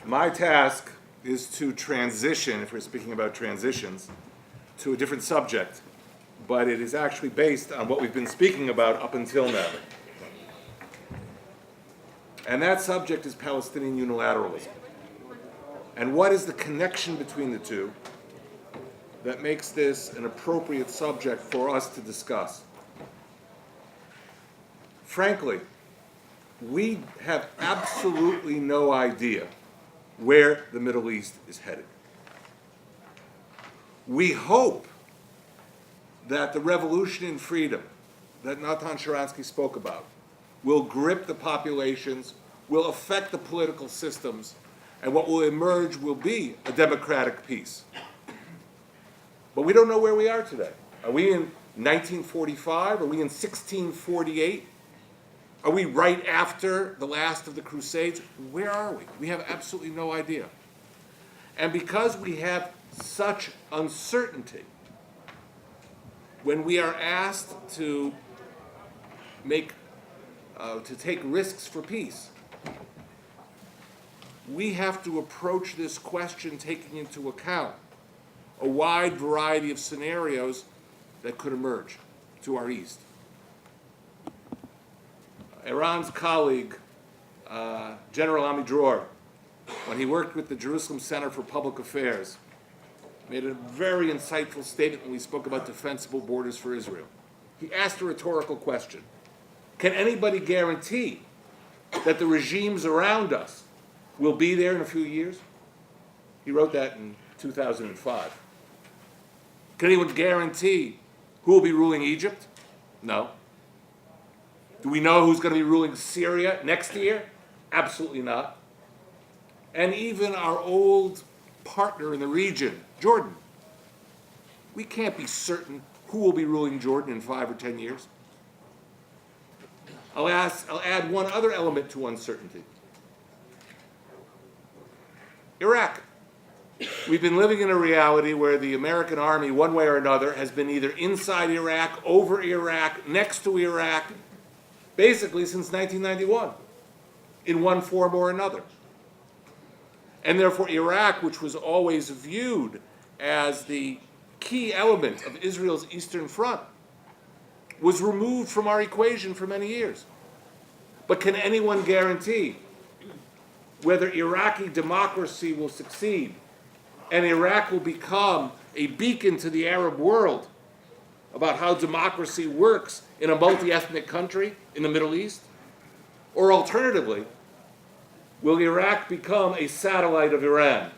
My task is to transition, if we're speaking about transitions, to a different subject, but it is actually based on what we've been speaking about up until now. And that subject is Palestinian unilateralism. And what is the connection between the two that makes this an appropriate subject for us to discuss? Frankly, we have absolutely no idea where the Middle East is headed. We hope that the revolution in freedom that Natan Sharansky spoke about will grip the populations, will affect the political systems, and what will emerge will be a democratic peace. But we don't know where we are today. Are we in 1945? Are we in 1648? Are we right after the last of the Crusades? Where are we? We have absolutely no idea. And because we have such uncertainty, when we are asked to take risks for peace, we have to approach this question taking into account a wide variety of scenarios that could emerge to our east. Iran's colleague, General Ami Dore, when he worked with the Jerusalem Center for Public Affairs, made a very insightful statement when we spoke about defensible borders for Israel. He asked a rhetorical question. Can anybody guarantee that the regimes around us will be there in a few years? He wrote that in 2005. Can anyone guarantee who will be ruling Egypt? No. Do we know who's going to be ruling Syria next year? Absolutely not. And even our old partner in the region, Jordan, we can't be certain who will be ruling Jordan in 5 or 10 years. I'll add one other element to uncertainty. Iraq. We've been living in a reality where the American army, one way or another, has been either inside Iraq, over Iraq, next to Iraq, basically since 1991, in one form or another. And therefore Iraq, which was always viewed as the key element of Israel's Eastern Front, was removed from our equation for many years. But can anyone guarantee whether Iraqi democracy will succeed and Iraq will become a beacon to the Arab world about how democracy works in a multi-ethnic country in the Middle East? Or alternatively, will Iraq become a satellite of Iran?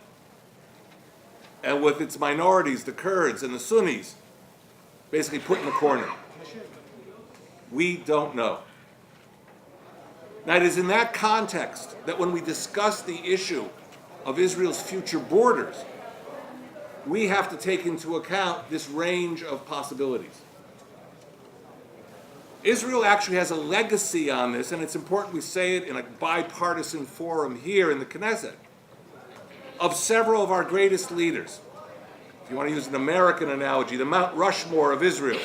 And with its minorities, the Kurds and the Sunnis, basically put in the corner? We don't know. Now, it is in that context that when we discuss the issue of Israel's future borders, we have to take into account this range of possibilities. Israel actually has a legacy on this, and it's important we say it in a bipartisan forum here in the Knesset, of several of our greatest leaders. If you want to use an American analogy, the Mount Rushmore of Israel,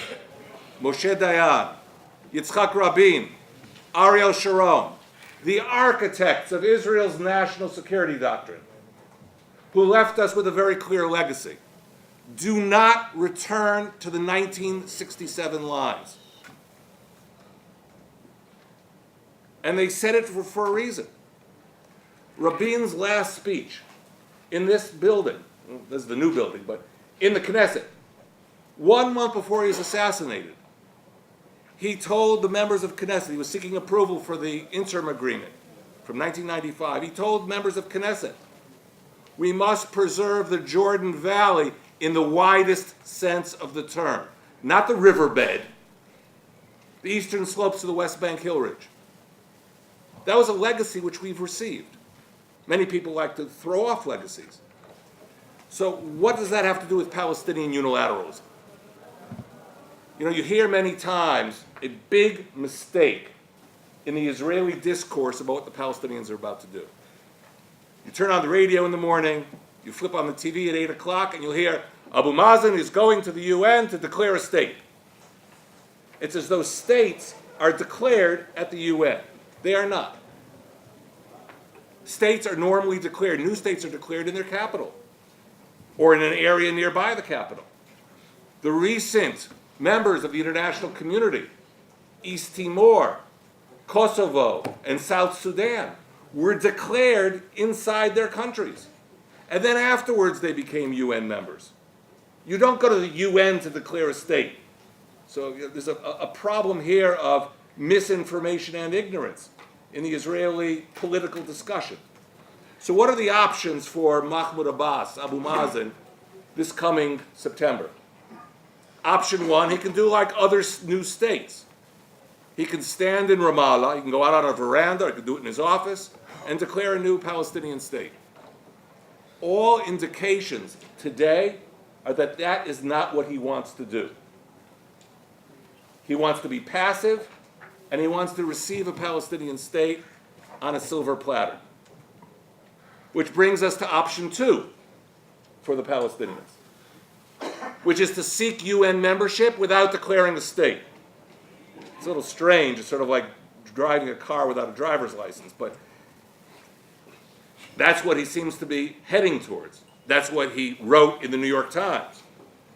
Moshe Dayan, Yitzhak Rabin, Ariel Sharon, the architects of Israel's national security doctrine, who left us with a very clear legacy. Do not return to the 1967 lines. And they said it for a reason. Rabin's last speech in this building, this is the new building, but in the Knesset, 1 month before he was assassinated, he told the members of Knesset, he was seeking approval for the interim agreement from 1995, he told members of Knesset, we must preserve the Jordan Valley in the widest sense of the term, not the riverbed, the eastern slopes of the West Bank Hill Ridge. That was a legacy which we've received. Many people like to throw off legacies. So what does that have to do with Palestinian unilateralism? You know, you hear many times a big mistake in the Israeli discourse about what the Palestinians are about to do. You turn on the radio in the morning, you flip on the TV at 8 o'clock, and you'll hear Abu Mazen is going to the UN to declare a state. It's as though states are declared at the UN. They are not. States are normally declared, new states are declared in their capital or in an area nearby the capital. The recent members of the international community, East Timor, Kosovo, and South Sudan, were declared inside their countries. And then afterwards they became UN members. You don't go to the UN to declare a state. So there's a problem here of misinformation and ignorance in the Israeli political discussion. So what are the options for Mahmoud Abbas, Abu Mazen, this coming September? Option one, he can do like other new states. He can stand in Ramallah, he can go out on a veranda, or he can do it in his office, and declare a new Palestinian state. All indications today are that that is not what he wants to do. He wants to be passive, and he wants to receive a Palestinian state on a silver platter. Which brings us to option two for the Palestinians, which is to seek UN membership without declaring a state. It's a little strange. It's sort of like driving a car without a driver's license, but that's what he seems to be heading towards. That's what he wrote in the New York Times.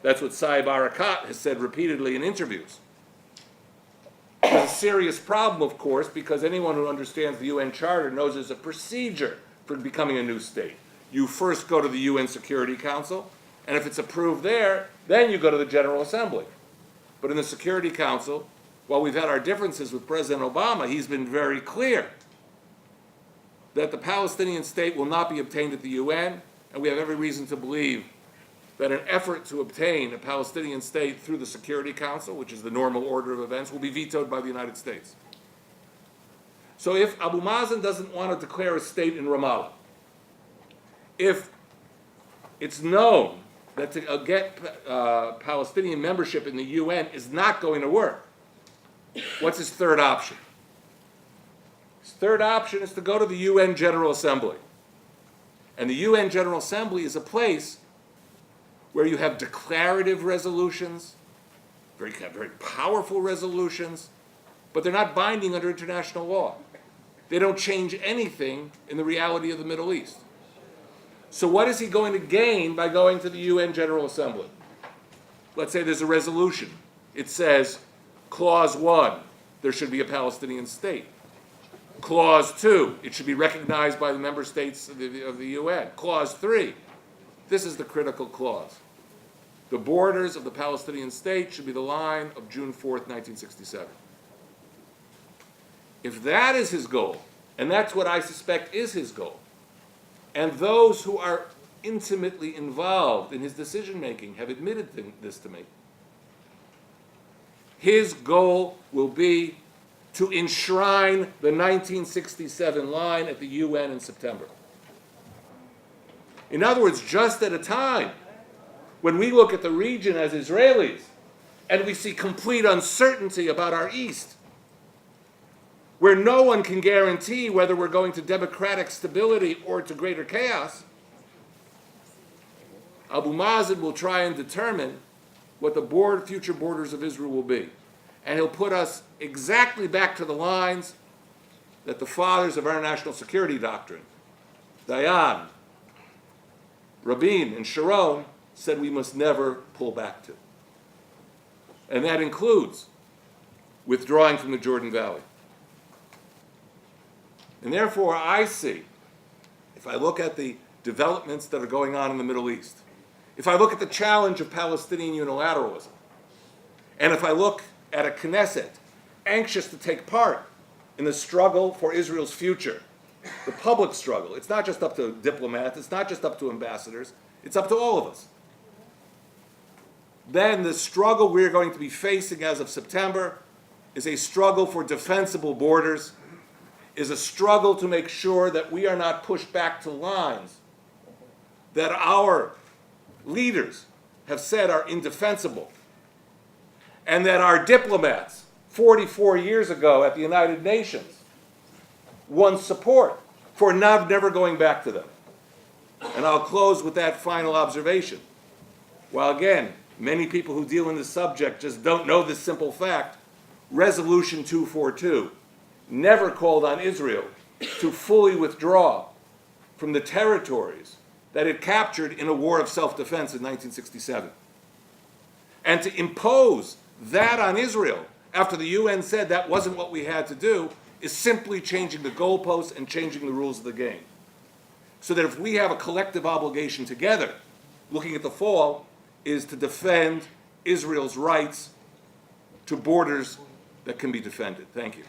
That's what Saeb Erekat has said repeatedly in interviews. It's a serious problem, of course, because anyone who understands the UN Charter knows there's a procedure for becoming a new state. You first go to the UN Security Council, and if it's approved there, then you go to the General Assembly. But in the Security Council, while we've had our differences with President Obama, he's been very clear that the Palestinian state will not be obtained at the UN, and we have every reason to believe that an effort to obtain a Palestinian state through the Security Council, which is the normal order of events, will be vetoed by the United States. So if Abu Mazen doesn't want to declare a state in Ramallah, if it's known that to get Palestinian membership in the UN is not going to work, what's his third option? His third option is to go to the UN General Assembly. And the UN General Assembly is a place where you have declarative resolutions, very powerful resolutions, but they're not binding under international law. They don't change anything in the reality of the Middle East. So what is he going to gain by going to the UN General Assembly? Let's say there's a resolution. It says, Clause 1, there should be a Palestinian state. Clause 2, it should be recognized by the member states of the UN. Clause 3, this is the critical clause. The borders of the Palestinian state should be the line of June 4th, 1967. If that is his goal, and that's what I suspect is his goal, and those who are intimately involved in his decision-making have admitted this to me, his goal will be to enshrine the 1967 line at the UN in September. In other words, just at a time when we look at the region as Israelis and we see complete uncertainty about our East, where no one can guarantee whether we're going to democratic stability or to greater chaos, Abu Mazen will try and determine what the future borders of Israel will be. And he'll put us exactly back to the lines that the fathers of our national security doctrine, Dayan, Rabin, and Sharon, said we must never pull back to. And that includes withdrawing from the Jordan Valley. And therefore, I see, if I look at the developments that are going on in the Middle East, if I look at the challenge of Palestinian unilateralism, and if I look at a Knesset anxious to take part in the struggle for Israel's future, the public struggle, it's not just up to diplomats, it's not just up to ambassadors, it's up to all of us. Then the struggle we're going to be facing as of September is a struggle for defensible borders, is a struggle to make sure that we are not pushed back to lines that our leaders have said are indefensible, and that our diplomats 44 years ago at the United Nations won support for never going back to them. And I'll close with that final observation. While again, many people who deal in this subject just don't know this simple fact, Resolution 242 never called on Israel to fully withdraw from the territories that it captured in a war of self-defense in 1967. And to impose that on Israel after the UN said that wasn't what we had to do is simply changing the goalposts and changing the rules of the game. So that if we have a collective obligation together, looking at the fall, is to defend Israel's rights to borders that can be defended. Thank you.